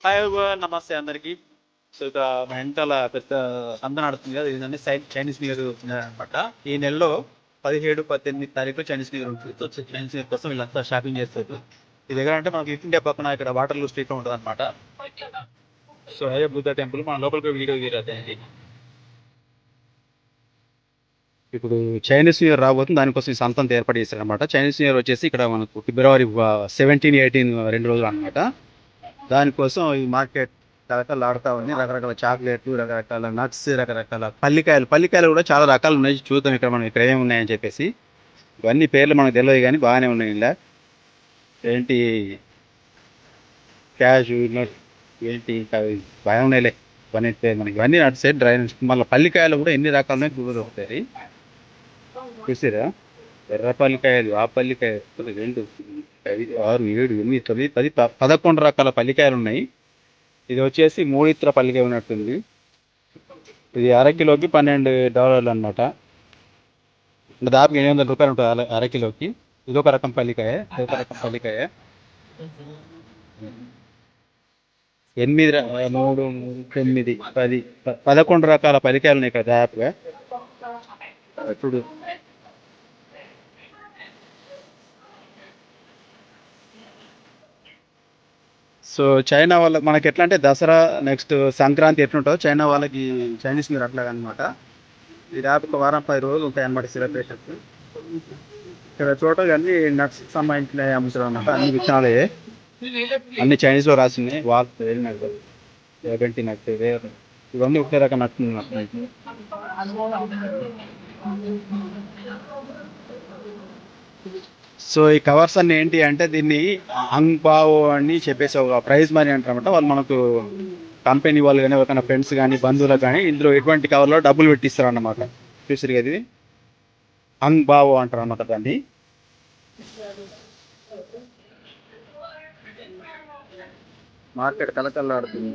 Hi everyone, నమస్తే అందరికి. So ఇక మా వెనకాల పెద్ద సంత నడుస్తుంది కదా, ఇది చైనీస్ న్యూ ఇయర్ అనమాట. ఈ నెలలో 17, 18 తారీఖులో చైనీస్ న్యూ ఇయర్ ఉంటుంది. సో చైనీస్ న్యూ ఇయర్ కోసం వీళ్ళంతా షాపింగ్ చేస్తారు. ఇది దగ్గర అంటే మనకి ఈస్ట్ ఇండియా పక్కన ఇక్కడ వాటర్లూ స్ట్రీట్ ఉంటుంది అనమాట. సో అదే బుద్ధ టెంపుల్, మన లోపలికి వీడియో తీరదండి. ఇప్పుడు చైనీస్ న్యూ ఇయర్ రాబోతుంది, దానికోసం ఈ సంతంతా ఏర్పాటు చేశారు అనమాట. చైనీస్ న్యూ ఇయర్ వచ్చేసి ఇక్కడ మనకు ఫిబ్రవరి 17, 18 2 రోజులు అనమాట. దానికోసం ఈ మార్కెట్ కలకలాడుతూ ఉంది. రకరకాల చాక్లెట్లు, రకరకాల నట్స్, రకరకాల పల్లికాయలు. పల్లికాయలు కూడా చాలా రకాలు ఉన్నాయి. చూద్దాం ఇక్కడ మనం ఇక్కడ ఏమి ఉన్నాయని చెప్పేసి. ఇవన్నీ పేర్లు మనకు తెలియదు కానీ బాగానే ఉన్నాయి. ఇలా ఏంటి క్యాష్ నట్ ఏంటి అవి బాగా ఉన్నాయిలే. ఇవన్నీ పేరు మనకి ఇవన్నీ నట్స్ డ్రై నట్స్. మళ్ళీ పల్లికాయలు కూడా ఎన్ని రకాలు ఉన్నాయి దొరుకుతాయి. చూసారా, ఎర్ర పల్లికాయలు, ఆ పల్లికాయలు 2, 5, 6, 7, 8, 9, 10, 11 రకాల పల్లికాయలు ఉన్నాయి. ఇది వచ్చేసి 3 ఇత్ర పల్లికాయ ఉన్నట్టుంది. ఇది అరకిలోకి $12 అనమాట. దాదాపు $800 ఉంటుంది అరకిలోకి. ఇది ఒక రకం పల్లికాయ, ఇదొక రకం పల్లికాయ. 8, 3, 9, 10, 11 రకాల పల్లికాయలు ఉన్నాయి ఇక్కడ దాదాపుగా. ఇప్పుడు సో చైనా వాళ్ళ మనకి ఎట్లా అంటే దసరా, నెక్స్ట్ సంక్రాంతి ఎట్లుంటుందో చైనా వాళ్ళకి చైనీస్ న్యూ ఇయర్ అట్లాగా అనమాట. ఇది దాదాపు ఒక వారం 10 రోజులు ఉంటాయి అన్నమాట సెలబ్రేషన్స్. ఇక్కడ టోటల్ అన్ని నట్స్ సంబంధించిన అమ్ముతారు అనమాట. అన్ని విత్తనాలే, అన్ని చైనీస్ లో రాసినాయి. వాల్ నట్, ఎగంటి నట్, వేరే ఇవన్నీ ఒకే రకం నట్టు. సో ఈ కవర్స్ అన్ని ఏంటి అంటే దీన్ని అంగ్బావో అని చెప్పేసి ఒక ప్రైజ్ మనీ అంటారన్నమాట. వాళ్ళు మనకు కంపెనీ వాళ్ళు కానీ ఎవరికైనా ఫ్రెండ్స్ కానీ బంధువులకు కానీ ఇందులో ఎటువంటి కవర్లో డబ్బులు పెట్టిస్తారు అన్నమాట. చూసారు కదా, ఇది అంగ్బావో అంటారు అన్నమాట దాన్ని. మార్కెట్ కలకల్లాడుతుంది.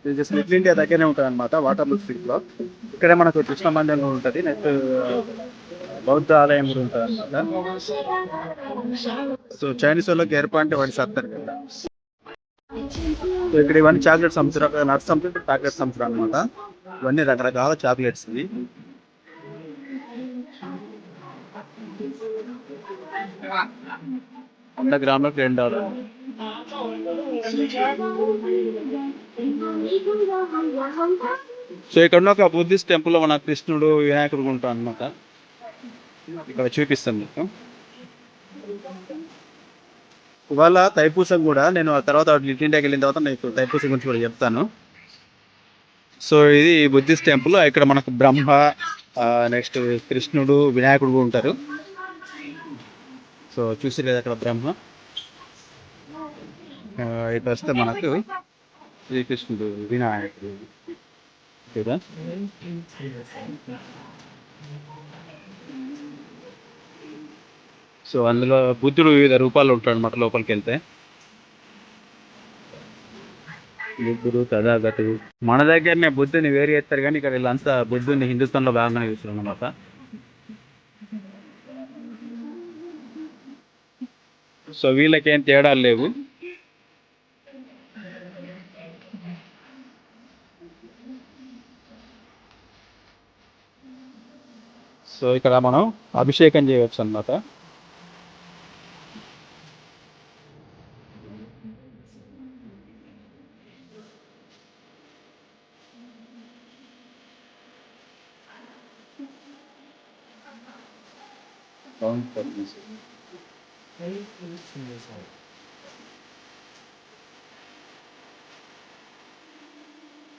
ఇది జస్ట్ లిటిల్ ఇండియా దగ్గరనే ఉంటుంది అనమాట, వాటర్లూ స్ట్రీట్ లో. ఇక్కడే మనకు కృష్ణ మందిరం ఉంటుంది, నెక్స్ట్ బౌద్ధ ఆలయం కూడా ఉంటుంది అనమాట. సో చైనీస్ వాళ్ళకి ఏర్పాటు వాడి సత్తారు కదా. సో ఇక్కడ ఇవన్నీ చాక్లెట్స్ అమ్ముతారు, నట్స్ అమ్ముతారు, చాక్లెట్స్ అమ్ముతారు అనమాట. ఇవన్నీ రకరకాల చాక్లెట్స్ ఇవి. 100 గ్రాములకు $2. సో ఇక్కడ ఉన్న ఒక బుద్ధిస్ట్ టెంపుల్ లో మన కృష్ణుడు, వినాయకుడు ఉంటారు అనమాట. ఇక్కడ చూపిస్తాను మీకు. ఇవాళ తైపూసం కూడా, నేను ఆ తర్వాత లిటిల్ ఇండియాకి వెళ్ళిన తర్వాత మీకు తైపూసం గురించి కూడా చెప్తాను. సో ఇది బుద్ధిస్ట్ టెంపుల్. ఇక్కడ మనకు బ్రహ్మ, నెక్స్ట్ కృష్ణుడు, వినాయకుడు కూడా ఉంటారు. సో చూసి లేదా అక్కడ బ్రహ్మ, ఇటు వస్తే మనకు శ్రీకృష్ణుడు, వినాయకుడు కదా. సో అందులో బుద్ధుడు వివిధ రూపాల్లో ఉంటాడు అనమాట లోపలికి వెళ్తే. బుద్ధుడు, తథాగతుడు. మన దగ్గరనే బుద్ధుని వేరు చేస్తారు కానీ ఇక్కడ వీళ్ళంతా బుద్ధుని హిందుస్థాన్లో భాగంగానే చూస్తారు అనమాట. సో వీళ్ళకేం తేడాలు లేవు. సో ఇక్కడ మనం అభిషేకం చేయవచ్చు అన్నమాట.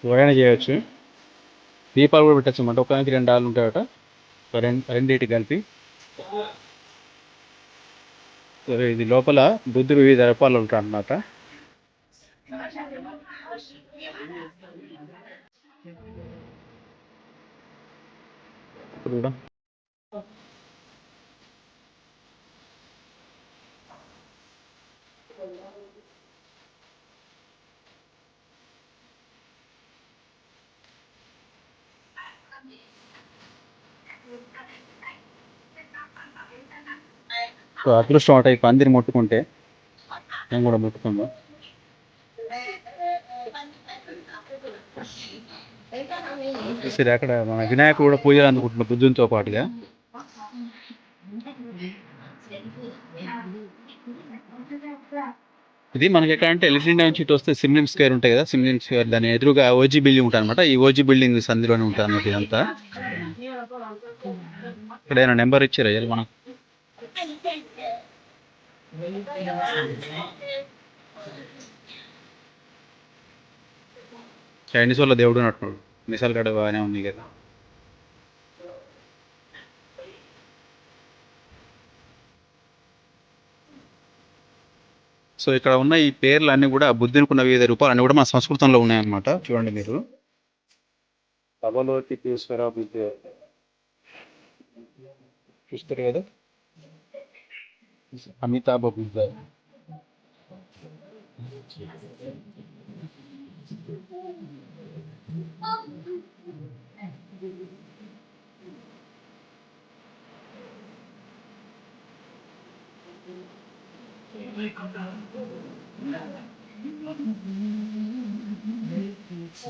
ఎవరైనా చేయవచ్చు. దీపాలు కూడా పెట్టచ్చు అన్నమాట. ఒకదానికి 2 డాలు ఉంటాయట, రెండింటికి కలిపి. సో ఇది లోపల బుద్ధుడు వివిధ రూపాలు ఉంటాడు అన్నమాట. ఇప్పుడు సో అదృష్టం అట ఈ పందిరి ముట్టుకుంటే. నేను కూడా ముట్టుకుందాం. చూసారు అక్కడ మన వినాయకుడు కూడా పూజలు అందుకుంటున్నాం బుద్ధునితో పాటుగా. ఇది మనకి ఎక్కడ అంటే ఎలిఫెంట్ నుంచి ఇటు వస్తే సిమ్లిం స్క్వేర్ ఉంటాయి కదా, సిమ్లిం స్క్వేర్ దాని ఎదురుగా ఓజీ బిల్డింగ్ ఉంటుంది అనమాట. ఈ ఓజీ బిల్డింగ్ సంధిలోనే ఉంటుంది అనమాట ఇదంతా. ఇక్కడ ఏమైనా నెంబర్ ఇచ్చారా మనం? చైనీస్ వాళ్ళ దేవుడు అన్నట్టు మిసాల్ గడ బాగానే ఉంది కదా. సో ఇక్కడ ఉన్న ఈ పేర్లు అన్ని కూడా బుద్ధునికి ఉన్న వివిధ రూపాలు అన్ని కూడా మన సంస్కృతంలో ఉన్నాయన్నమాట. చూడండి మీరు, అవలోకితేశ్వర బుద్ధ చూస్తారు కదా, అమితాభ బుద్ధ,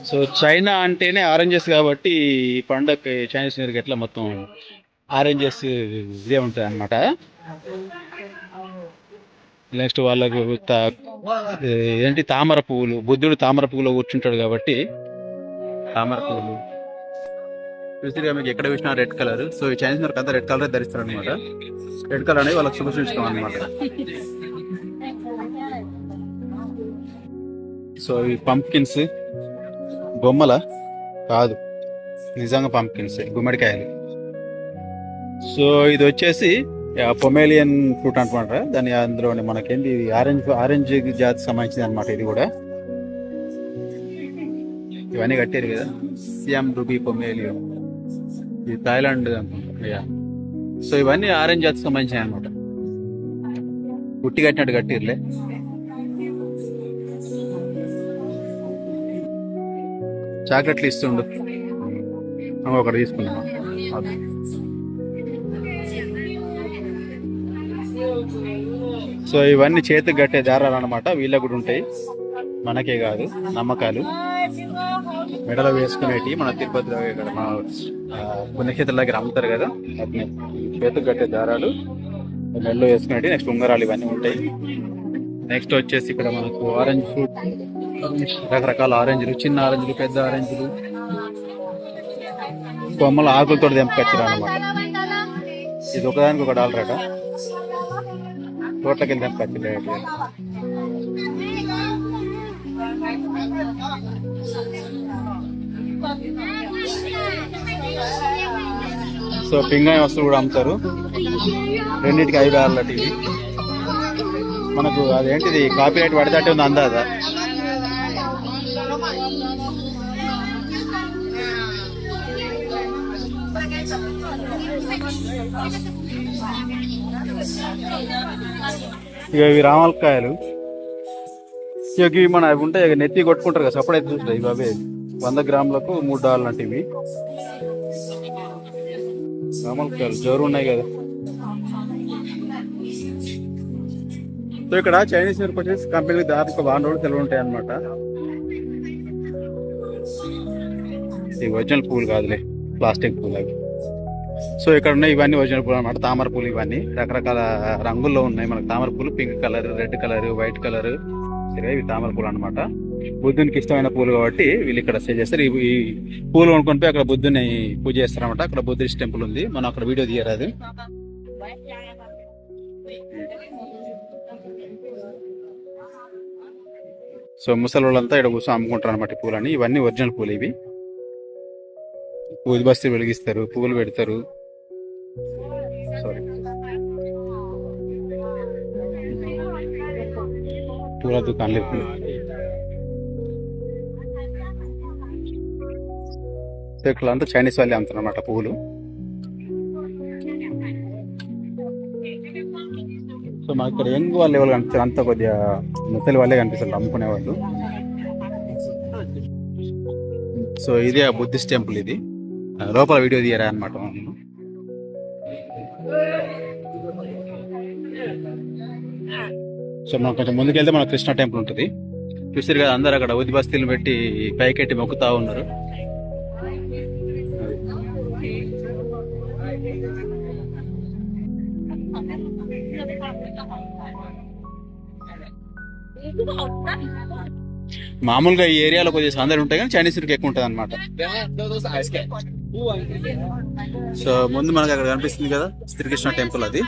సో చైనా అంటేనే ఆరెంజెస్ కాబట్టి ఈ పండగ చైనీస్ న్యూ ఇయర్కి ఎట్లా మొత్తం ఆరెంజెస్ ఇదే ఉంటుంది అనమాట. నెక్స్ట్ వాళ్ళకు ఏంటి తామర పువ్వులు, బుద్ధుడు తామర పువ్వులో కూర్చుంటాడు కాబట్టి తామర పువ్వులు చూసిగా మీకు ఎక్కడ చూసినా రెడ్ కలర్. సో ఈ చైనీస్ న్యూ ఇయర్ అంతా రెడ్ కలర్ ధరిస్తారు అనమాట. రెడ్ కలర్ అనేది వాళ్ళకి శుభ సూచకం అనమాట. సో ఈ పంప్కిన్స్ బొమ్మల కాదు, నిజంగా పంప్కిన్స్ గుమ్మడికాయలు. సో ఇది వచ్చేసి పొమేలియన్ ఫ్రూట్ అనమాట. దాని అందులో మనకేంటి ఆరెంజ్ జాతికి సంబంధించింది అనమాట. ఇది కూడా ఇవన్నీ కట్టారు కదా, సియామ్ రూబీ పొమేలియన్, ఇది థాయిలాండ్ అనుకుంటా. సో ఇవన్నీ ఆరెంజ్ జాతికి సంబంధించినవి అనమాట. పుట్టి కట్టినట్టు కట్టిర్లే. చాక్లెట్లు ఇస్తుండు, ఒకటి తీసుకున్నాం. సో ఇవన్నీ చేతికి కట్టే దారాలు అనమాట. వీళ్ళకి కూడా ఉంటాయి, మనకే కాదు, నమ్మకాలు. మెడలో వేసుకునేటి మన తిరుపతిలో ఇక్కడ మన పుణ్యక్షేత్రం దగ్గర అమ్ముతారు కదా, చేతికి కట్టే దారాలు, మెడలో వేసుకునేటి. నెక్స్ట్ ఉంగరాలు ఇవన్నీ ఉంటాయి. నెక్స్ట్ వచ్చేసి ఇక్కడ మనకు ఆరెంజ్ ఫ్రూట్, రకరకాల ఆరెంజ్లు, చిన్న ఆరెంజ్లు, పెద్ద ఆరెంజ్లు, కొమ్మల ఆకులతో తెంపుకొచ్చారు అనమాట. ఇది ఒకదానికి ఒక $1 అట. తోటకి వెళ్ళి తెంపుకొచ్చారు. సో పింగాణి వస్తువులు కూడా అమ్ముతారు, రెండింటికి $5 అట. ఇవి మనకు అదేంటిది కాపీ రైట్ పడితే ఉంది అందాదా. ఇక ఇవి రామలకాయలు. ఇక ఇవి మన అవి ఉంటాయి, నెత్తి కొట్టుకుంటారు కదా, సపరేట్ చూస్తాయి. ఇవి అవే 100 గ్రాములకు $3 అంటే. ఇవి రామలకాయలు జోరు ఉన్నాయి కదా. సో ఇక్కడ చైనీస్ న్యూ ఇయర్ వచ్చేసి కంపెనీకి దాదాపు 1 రోజులు సెలవు ఉంటాయి అనమాట. ఇవి ఒరిజినల్ పూలు కాదులే, ప్లాస్టిక్ పూలు అవి. సో ఇక్కడ ఉన్నాయి ఇవన్నీ ఒరిజినల్ పూలు అనమాట. తామర పూలు ఇవన్నీ రకరకాల రంగుల్లో ఉన్నాయి. మనకు తామర పూలు pink colour, red colour, white colour, ఇవి తామర పూలు అనమాట. బుద్ధునికి ఇష్టమైన పూలు కాబట్టి వీళ్ళు ఇక్కడ స్టే చేస్తారు. ఈ పూలు కొనుక్కొని పోయి అక్కడ బుద్ధుని పూజ చేస్తారు అనమాట. అక్కడ బుద్ధిస్ట్ టెంపుల్ ఉంది, మనం అక్కడ వీడియో తీయరాదు. సో ముసలి వాళ్ళంతా ఇక్కడ కూర్చొని అమ్ముకుంటారు అనమాట ఈ పూలని. ఇవన్నీ ఒరిజినల్ పూలు. ఇవి పూజ బస్తీ వెలిగిస్తారు, పువ్వులు పెడతారు. సారీ, పూల దుకాణాలు. ఇక్కడ అంతా చైనీస్ వాళ్ళే అమ్ముతారు అనమాట పువ్వులు. సో మాకు ఇక్కడ యంగ్ వాళ్ళు ఎవరు కనిపిస్తారు, అంతా కొద్దిగా ముసలి వాళ్ళే కనిపిస్తారు అమ్ముకునే వాళ్ళు. సో ఇదే ఆ బుద్ధిస్ట్ టెంపుల్. ఇది లోపల వీడియో తీయరా అనమాట. సో మనం కొంచెం ముందుకెళ్తే మన కృష్ణ టెంపుల్ ఉంటుంది. చూసారు కదా, అందరు అక్కడ ఉది బస్తీలు పెట్టి పైకెట్టి మొక్కుతా ఉన్నారు. మామూలుగా ఈ ఏరియాలో కొద్దిగా అందరు ఉంటాయి కానీ చైనీస్ ఫుడ్ ఎక్కువ ఉంటుంది అనమాట. సో ముందు మనకి అక్కడ కనిపిస్తుంది కదా శ్రీకృష్ణ టెంపుల్, అది